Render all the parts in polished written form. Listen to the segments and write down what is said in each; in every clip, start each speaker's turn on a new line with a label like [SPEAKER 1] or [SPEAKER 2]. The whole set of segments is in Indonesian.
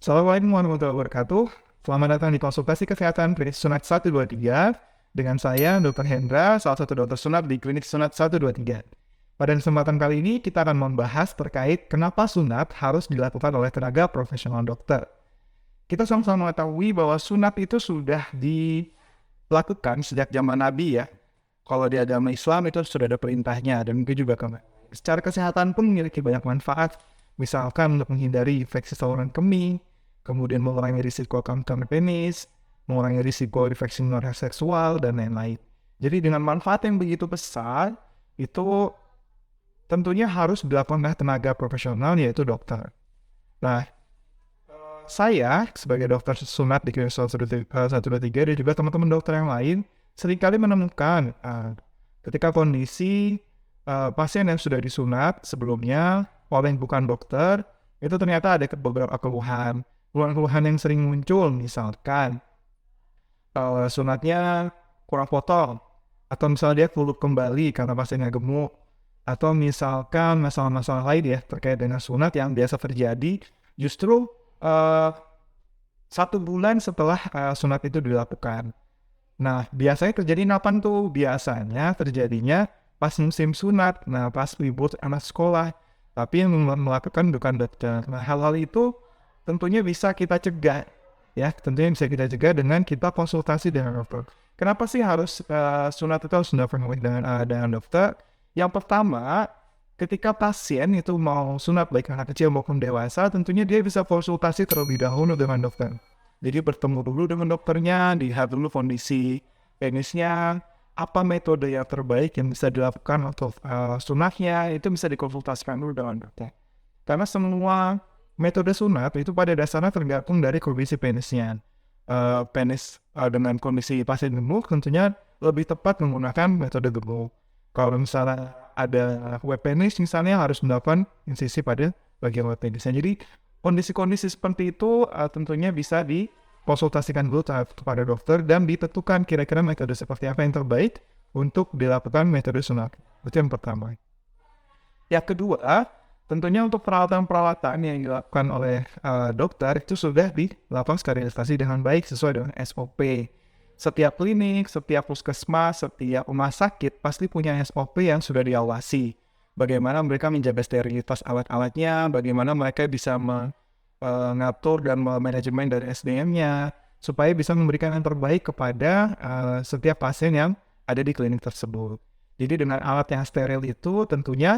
[SPEAKER 1] Assalamualaikum warahmatullahi wabarakatuh. Selamat datang di konsultasi kesehatan Klinik Sunat 123 dengan saya Dr. Hendra, salah satu dokter sunat di Klinik Sunat 123. Pada kesempatan kali ini kita akan membahas terkait kenapa sunat harus dilakukan oleh tenaga profesional dokter. Kita sama-sama mengetahui bahwa sunat itu sudah dilakukan sejak zaman Nabi ya. Kalau di agama Islam itu sudah ada perintahnya dan mungkin juga secara kesehatan pun memiliki banyak manfaat. Misalkan untuk menghindari infeksi saluran kemih, kemudian mengurangi risiko kanker penis, mengurangi risiko infeksi menular seksual, dan lain-lain. Jadi dengan manfaat yang begitu besar, itu tentunya harus dilakukan oleh tenaga profesional yaitu dokter. Nah, saya sebagai dokter sunat di Klinik 123 dan juga teman-teman dokter yang lain seringkali menemukan ketika kondisi pasien yang sudah disunat sebelumnya oleh yang bukan dokter, itu ternyata ada beberapa keluhan. Keluhan yang sering muncul, misalkan sunatnya kurang potong, atau misalnya dia keluh kembali karena pasiennya gemuk, atau misalkan masalah-masalah lain ya terkait dengan sunat yang biasa terjadi justru 1 bulan setelah sunat itu dilakukan. Nah, biasanya terjadi kapan tuh? Biasanya terjadinya pas musim sunat, pas libur anak sekolah. Tapi yang melakukan bukan dokter. Nah, hal-hal itu tentunya bisa kita cegah. Ya, tentunya bisa kita cegah dengan kita konsultasi dengan dokter. Kenapa sih harus sunat itu harus dilakukan dengan dokter? Yang pertama, ketika pasien itu mau sunat baik anak kecil maupun dewasa, tentunya dia bisa konsultasi terlebih dahulu dengan dokter. Jadi bertemu dulu dengan dokternya, dilihat dulu kondisi penisnya, apa metode yang terbaik yang bisa dilakukan untuk sunatnya, itu bisa dikonsultasikan dulu dengan dokter. Karena semua metode sunat itu pada dasarnya tergantung dari kondisi penisnya. Penis dengan kondisi pasien gemuk tentunya lebih tepat menggunakan metode gemuk. Kalau misalnya ada web penis misalnya harus melakukan insisi pada bagian web penisnya. Jadi kondisi-kondisi seperti itu tentunya bisa dikonsultasikan dulu kepada dokter dan ditentukan kira-kira metode seperti apa yang terbaik untuk dilakukan metode sunat. Itu yang pertama. Yang kedua, tentunya untuk peralatan-peralatan yang dilakukan oleh dokter itu sudah dilakukan sterilisasi dengan baik sesuai dengan SOP. Setiap klinik, setiap puskesmas, setiap rumah sakit pasti punya SOP yang sudah diawasi. Bagaimana mereka menjaga sterilitas alat-alatnya, bagaimana mereka bisa mengatur dan manajemen dari SDM-nya, supaya bisa memberikan yang terbaik kepada setiap pasien yang ada di klinik tersebut. Jadi dengan alat yang steril itu tentunya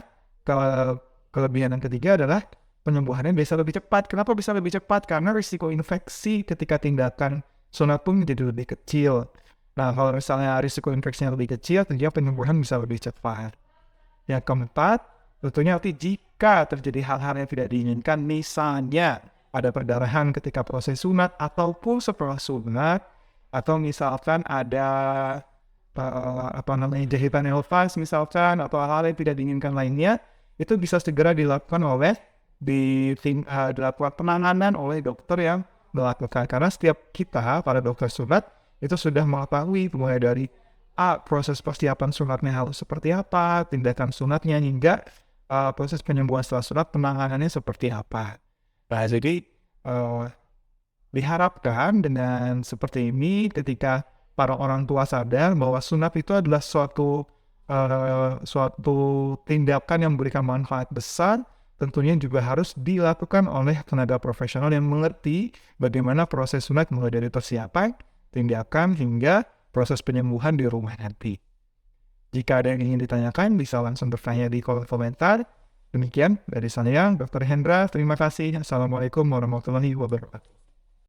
[SPEAKER 1] kelebihan yang ketiga adalah penyembuhannya bisa lebih cepat. Kenapa bisa lebih cepat? Karena risiko infeksi ketika tindakan sunat pun menjadi lebih kecil. Nah, kalau misalnya risiko infeksinya lebih kecil, tentunya penyembuhan bisa lebih cepat. Yang keempat, tentunya nanti jika terjadi hal-hal yang tidak diinginkan, misalnya ada perdarahan ketika proses sunat ataupun setelah sunat, atau misalkan ada jahitan yang lepas misalkan, atau hal-hal yang tidak diinginkan lainnya, itu bisa segera dilakukan dilakukan penanganan oleh dokter yang melakukan. Karena setiap kita, para dokter sunat, itu sudah mengetahui mulai dari proses persiapan sunatnya harus seperti apa, tindakan sunatnya, hingga proses penyembuhan setelah sunat, penanganannya seperti apa. Nah, jadi diharapkan dengan seperti ini ketika para orang tua sadar bahwa sunat itu adalah suatu tindakan yang memberikan manfaat besar, tentunya juga harus dilakukan oleh tenaga profesional yang mengerti bagaimana proses sunat mulai dari persiapan, tindakan, hingga proses penyembuhan di rumah nanti. Jika ada yang ingin ditanyakan, bisa langsung bertanya di kolom komentar. Demikian dari saya, Dr. Hendra. Terima kasih. Assalamualaikum warahmatullahi wabarakatuh.